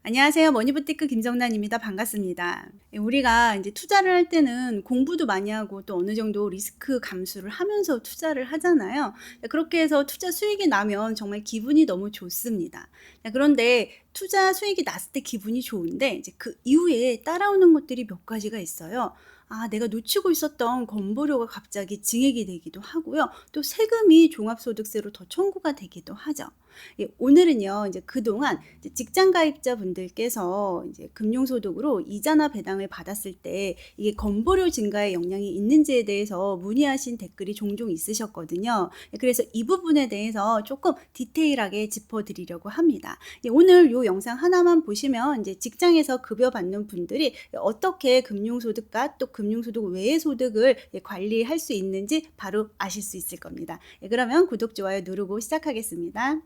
안녕하세요. 머니부티크 김정란입니다. 반갑습니다. 우리가 이제 투자를 할 때는 공부도 많이 하고 또 어느 정도 리스크 감수를 하면서 투자를 하잖아요. 그렇게 해서 투자 수익이 나면 정말 기분이 너무 좋습니다. 그런데 투자 수익이 났을 때 기분이 좋은데 이제 그 이후에 따라오는 것들이 몇 가지가 있어요. 내가 놓치고 있었던 건보료가 갑자기 증액이 되기도 하고요. 또 세금이 종합소득세로 더 청구가 되기도 하죠. 오늘은요, 이제 그동안 이제 직장 가입자분들께서 이제 금융소득으로 이자나 배당을 받았을 때 이게 건보료 증가에 영향이 있는지에 대해서 문의하신 댓글이 종종 있으셨거든요. 그래서 이 부분에 대해서 조금 디테일하게 짚어드리려고 합니다. 오늘 이 영상 하나만 보시면 이제 직장에서 급여 받는 분들이 어떻게 금융소득과 또 금융소득 외의 소득을 관리할 수 있는지 바로 아실 수 있을 겁니다. 그러면 구독, 좋아요 누르고 시작하겠습니다.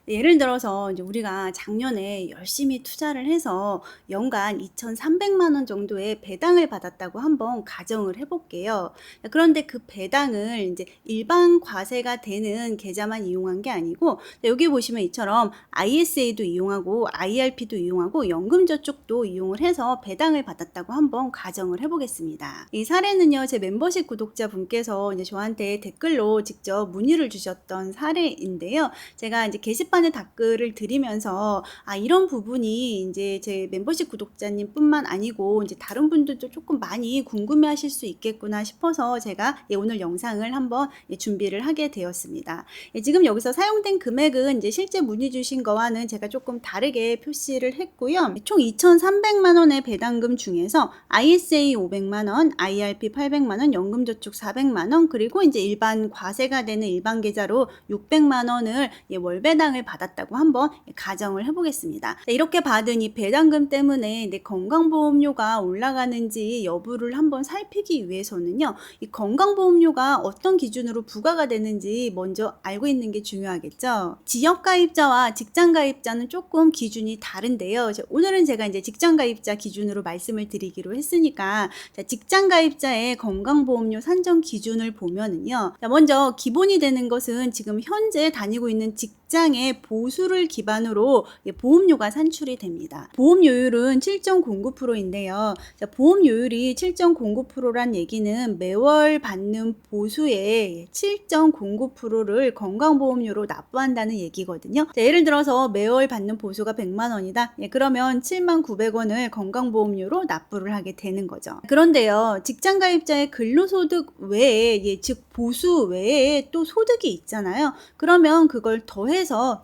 예를 들어서 이제 우리가 작년에 열심히 투자를 해서 연간 2,300만 원 정도의 배당을 받았다고 한번 가정을 해 볼게요. 그런데 그 배당을 이제 일반 과세가 되는 계좌만 이용한 게 아니고 여기 보시면 이처럼 ISA도 이용하고 IRP도 이용하고 연금저축도 이용을 해서 배당을 받았다고 한번 가정을 해 보겠습니다. 이 사례는요, 제 멤버십 구독자분께서 이제 저한테 댓글로 직접 문의를 주셨던 사례인데요. 제가 이제 게시판에 댓글을 드리면서 이런 부분이 이제 제 멤버십 구독자님뿐만 아니고 이제 다른 분들도 조금 많이 궁금해하실 수 있겠구나 싶어서 제가 오늘 영상을 한번 준비를 하게 되었습니다. 지금 여기서 사용된 금액은 이제 실제 문의 주신 거와는 제가 조금 다르게 표시를 했고요. 총 2,300만 원의 배당금 중에서 ISA 500만 원, IRP 800만 원, 연금저축 400만 원, 그리고 이제 일반 과세가 되는 일반 계좌로 600만 원을 월 배당을 받았다고 한번 가정을 해보겠습니다. 이렇게 받은 이 배당금 때문에 내 건강보험료가 올라가는지 여부를 한번 살피기 위해서는요, 이 건강보험료가 어떤 기준으로 부과가 되는지 먼저 알고 있는 게 중요하겠죠. 지역가입자와 직장가입자는 조금 기준이 다른데요. 오늘은 제가 이제 직장가입자 기준으로 말씀을 드리기로 했으니까 직장가입자의 건강보험료 산정 기준을 보면은요, 먼저 기본이 되는 것은 지금 현재 다니고 있는 직장의 보수를 기반으로 보험료가 산출이 됩니다. 보험료율은 7.09%인데요. 보험료율이 7.09%란 얘기는 매월 받는 보수의 7.09%를 건강보험료로 납부한다는 얘기거든요. 예를 들어서 매월 받는 보수가 100만 원이다. 그러면 7만 900원을 건강보험료로 납부를 하게 되는 거죠. 그런데요, 직장가입자의 근로소득 외에, 즉 보수 외에 또 소득이 있잖아요. 그러면 그걸 더해서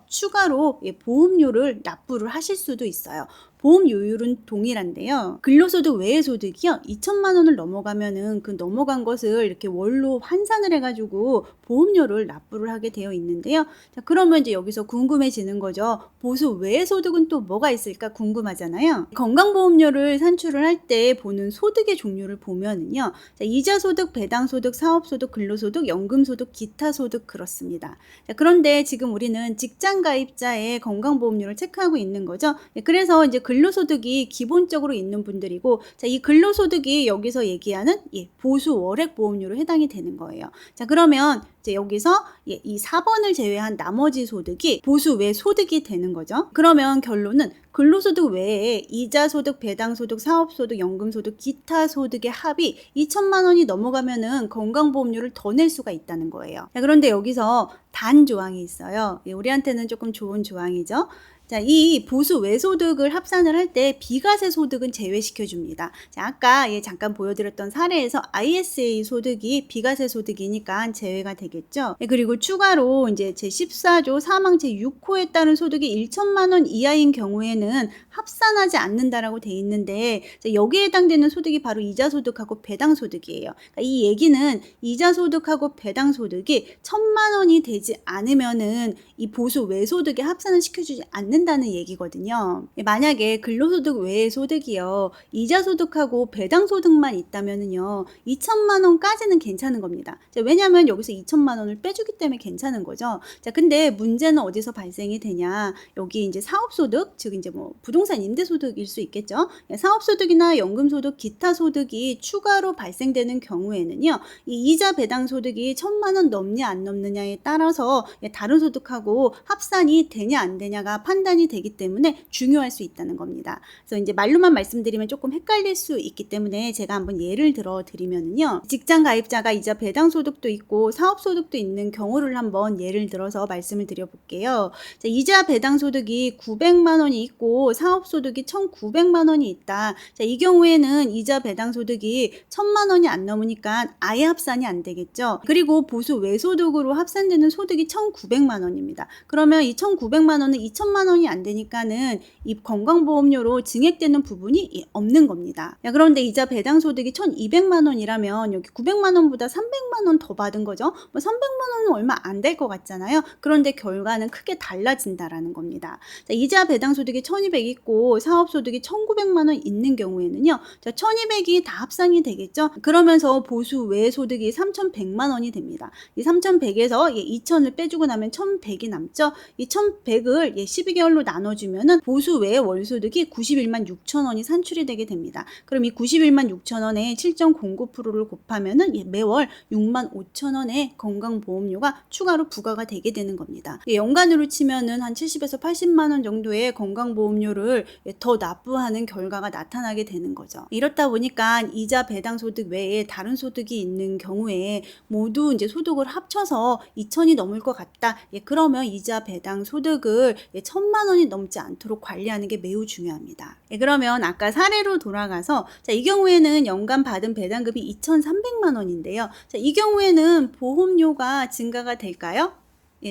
추가로 보험료를 납부를 하실 수도 있어요. 보험료율은 동일한데요. 근로소득 외의 소득이요, 2천만 원을 넘어가면은 그 넘어간 것을 이렇게 월로 환산을 해가지고 보험료를 납부를 하게 되어 있는데요. 자, 그러면 이제 여기서 궁금해지는 거죠. 보수 외의 소득은 또 뭐가 있을까 궁금하잖아요. 건강보험료를 산출을 할 때 보는 소득의 종류를 보면은요, 자, 이자소득, 배당소득, 사업소득, 근로소득, 연금소득, 기타소득 그렇습니다. 자, 그런데 지금 우리는 직장가입자의 건강보험료를 체크하고 있는 거죠. 그래서 이제 근로소득이 기본적으로 있는 분들이고, 자, 이 근로소득이 여기서 얘기하는 보수 월액보험료로 해당이 되는 거예요. 자, 그러면 이제 여기서 이 4번을 제외한 나머지 소득이 보수 외 소득이 되는 거죠. 그러면 결론은 근로소득 외에 이자소득, 배당소득, 사업소득, 연금소득, 기타소득의 합이 2천만 원이 넘어가면은 건강보험료를 더 낼 수가 있다는 거예요. 자, 그런데 여기서 단 조항이 있어요. 우리한테는 조금 좋은 조항이죠. 자, 이 보수 외소득을 합산을 할 때 비과세 소득은 제외시켜 줍니다. 자, 아까 잠깐 보여드렸던 사례에서 ISA 소득이 비과세 소득이니까 제외가 되겠죠. 그리고 추가로 이제 제14조 사망 제6호에 따른 소득이 1천만 원 이하인 경우에는 합산하지 않는다라고 돼 있는데, 자, 여기에 해당되는 소득이 바로 이자소득하고 배당소득이에요. 그러니까 이 얘기는 이자소득하고 배당소득이 1,000만 원이 되지 않으면은 이 보수 외소득에 합산을 시켜주지 않는 않는다는 얘기거든요. 만약에 근로소득 외의 소득이요, 이자소득하고 배당소득만 있다면은요, 2천만 원까지는 괜찮은 겁니다. 왜냐하면 여기서 2천만 원을 빼주기 때문에 괜찮은 거죠. 자, 근데 문제는 어디서 발생이 되냐? 여기 이제 사업소득, 즉 이제 뭐 부동산 임대소득일 수 있겠죠. 사업소득이나 연금소득, 기타 소득이 추가로 발생되는 경우에는요, 이 이자 배당소득이 1,000만 원 넘냐 안 넘느냐에 따라서 다른 소득하고 합산이 되냐 안 되냐가 판단이 되기 때문에 중요할 수 있다는 겁니다. 그래서 이제 말로만 말씀드리면 조금 헷갈릴 수 있기 때문에 제가 한번 예를 들어 드리면은요, 직장 가입자가 이자 배당 소득도 있고 사업 소득도 있는 경우를 한번 예를 들어서 말씀을 드려 볼게요. 자, 이자 배당 소득이 900만 원이 있고 사업 소득이 1,900만 원이 있다. 자, 이 경우에는 이자 배당 소득이 1,000만 원이 안 넘으니까 아예 합산이 안 되겠죠. 그리고 보수 외소득으로 합산되는 소득이 1,900만 원입니다. 그러면 이 1,900만 원은 2천만 원이 안 되니까는 이 건강보험료로 증액되는 부분이 없는 겁니다. 야, 그런데 이자 배당 소득이 1,200만 원이라면 여기 900만 원보다 300만 원 더 받은 거죠. 뭐 300만 원은 얼마 안 될 것 같잖아요. 그런데 결과는 크게 달라진다라는 겁니다. 자, 이자 배당 소득이 1,200 있고 사업 소득이 1,900만 원 있는 경우에는요, 자, 1,200이 다 합산이 되겠죠. 그러면서 보수 외 소득이 3,100만 원이 됩니다. 이 3,100에서 2,000을 빼주고 나면 1,100이 남죠. 이 1,100을 12개월로 나눠주면은 보수 외 월소득이 91만 6천 원이 산출이 되게 됩니다. 그럼 이 91만 6천 원에 7.09%를 곱하면은 매월 6만 5천 원의 건강보험료가 추가로 부과가 되게 되는 겁니다. 연간으로 치면은 한 70에서 80만 원 정도의 건강보험료를 더 납부하는 결과가 나타나게 되는 거죠. 이렇다 보니까 이자 배당 소득 외에 다른 소득이 있는 경우에 모두 이제 소득을 합쳐서 2천이 넘을 것 같다. 그러면 이자 배당 소득을 1,000만 원이 넘지 않도록 관리하는 게 매우 중요합니다. 그러면 아까 사례로 돌아가서, 자, 이 경우에는 연간 받은 배당금이 2,300만 원인데요. 자, 이 경우에는 보험료가 증가가 될까요?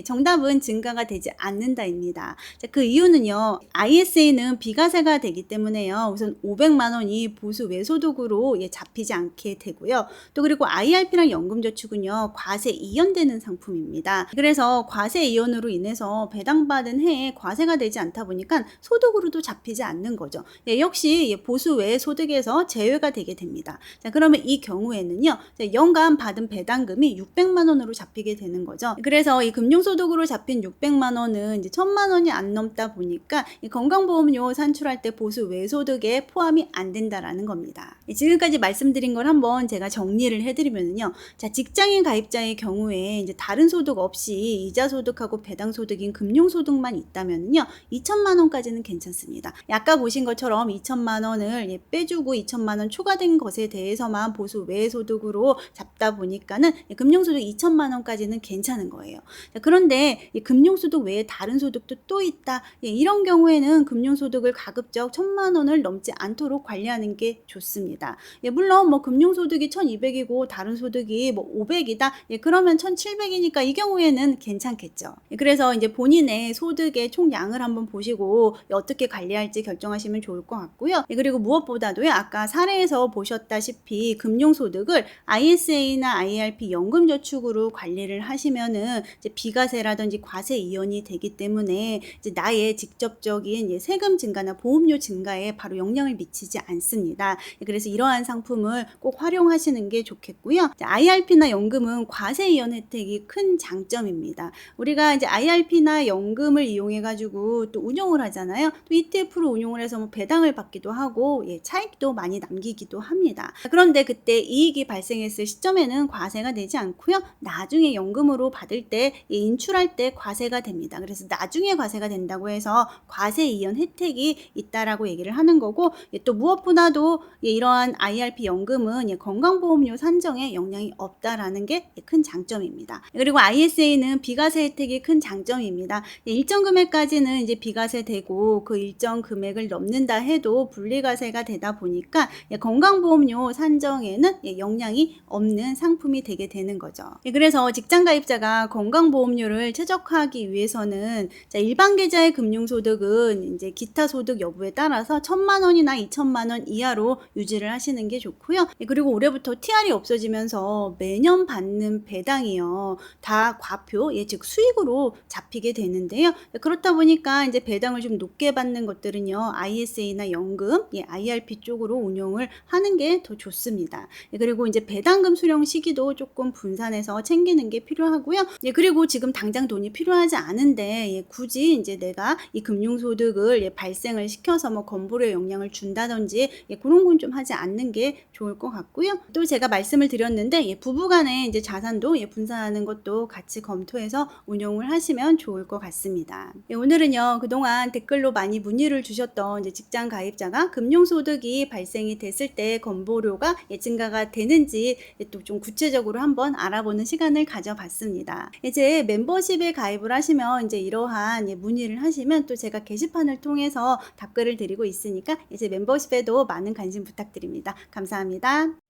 정답은 증가가 되지 않는다입니다. 자, 그 이유는요, ISA는 비과세가 되기 때문에요, 우선 500만 원이 보수 외소득으로 잡히지 않게 되고요. 또 그리고 IRP랑 연금저축은요, 과세 이연되는 상품입니다. 그래서 과세 이연으로 인해서 배당받은 해에 과세가 되지 않다 보니까 소득으로도 잡히지 않는 거죠. 역시 보수 외소득에서 제외가 되게 됩니다. 자, 그러면 이 경우에는요, 연간 받은 배당금이 600만 원으로 잡히게 되는 거죠. 그래서 이 금융소득으로 잡힌 600만 원은 이제 1,000만 원이 안 넘다 보니까 이 건강보험료 산출할 때 보수 외소득에 포함이 안 된다라는 겁니다. 지금까지 말씀드린 걸 한번 제가 정리를 해드리면요, 자, 직장인 가입자의 경우에 이제 다른 소득 없이 이자소득하고 배당소득인 금융소득만 있다면요, 2천만 원까지는 괜찮습니다. 아까 보신 것처럼 2천만 원을 빼주고 2천만 원 초과된 것에 대해서만 보수 외소득으로 잡다 보니까는 금융소득 2천만 원까지는 괜찮은 거예요. 그런데 금융소득 외에 다른 소득도 또 있다. 이런 경우에는 금융소득을 가급적 1,000만 원을 넘지 않도록 관리하는 게 좋습니다. 물론 뭐 금융소득이 1,200이고 다른 소득이 뭐 500이다. 그러면 1,700이니까 이 경우에는 괜찮겠죠. 그래서 이제 본인의 소득의 총량을 한번 보시고 어떻게 관리할지 결정하시면 좋을 것 같고요. 그리고 무엇보다도요, 아까 사례에서 보셨다시피 금융소득을 ISA나 IRP 연금저축으로 관리를 하시면은 이제 비과세라든지 과세 이연이 되기 때문에 이제 나의 직접적인 세금 증가나 보험료 증가에 바로 영향을 미치지 않습니다. 그래서 이러한 상품을 꼭 활용하시는 게 좋겠고요. IRP나 연금은 과세 이연 혜택이 큰 장점입니다. 우리가 이제 IRP나 연금을 이용해 가지고 또 운용을 하잖아요. 또 ETF로 운용을 해서 뭐 배당을 받기도 하고 차익도 많이 남기기도 합니다. 그런데 그때 이익이 발생했을 시점에는 과세가 되지 않고요, 나중에 연금으로 받을 때 인출할 때 과세가 됩니다. 그래서 나중에 과세가 된다고 해서 과세 이연 혜택이 있다라고 얘기를 하는 거고, 또 무엇보다도 이러한 IRP 연금은 건강보험료 산정에 영향이 없다라는 게 큰 장점입니다. 그리고 ISA는 비과세 혜택이 큰 장점입니다. 일정 금액까지는 이제 비과세 되고 그 일정 금액을 넘는다 해도 분리과세가 되다 보니까 건강보험료 산정에는 영향이 없는 상품이 되게 되는 거죠. 그래서 직장 가입자가 건강보험료 보험료를 최적화하기 위해서는 자, 일반 계좌의 금융소득은 이제 기타 소득 여부에 따라서 1,000만 원이나 2,000만 원 이하로 유지를 하시는 게 좋고요. 그리고 올해부터 TR이 없어지면서 매년 받는 배당이요. 다 과표, 즉 수익으로 잡히게 되는데요. 그렇다 보니까 이제 배당을 좀 높게 받는 것들은요. ISA나 연금, IRP 쪽으로 운용을 하는 게 더 좋습니다. 그리고 이제 배당금 수령 시기도 조금 분산해서 챙기는 게 필요하고요. 그리고 지금 당장 돈이 필요하지 않은데 굳이 이제 내가 이 금융소득을 발생을 시켜서 뭐 건보료에 영향을 준다든지 그런 건 좀 하지 않는 게 좋을 것 같고요. 또 제가 말씀을 드렸는데 부부간에 이제 자산도 분산하는 것도 같이 검토해서 운용을 하시면 좋을 것 같습니다. 오늘은요 그동안 댓글로 많이 문의를 주셨던 이제 직장 가입자가 금융소득이 발생이 됐을 때 건보료가 증가가 되는지 또 좀 구체적으로 한번 알아보는 시간을 가져봤습니다. 이제 멤버십에 가입을 하시면 이제 이러한 문의를 하시면 또 제가 게시판을 통해서 답글을 드리고 있으니까 이제 멤버십에도 많은 관심 부탁드립니다. 감사합니다.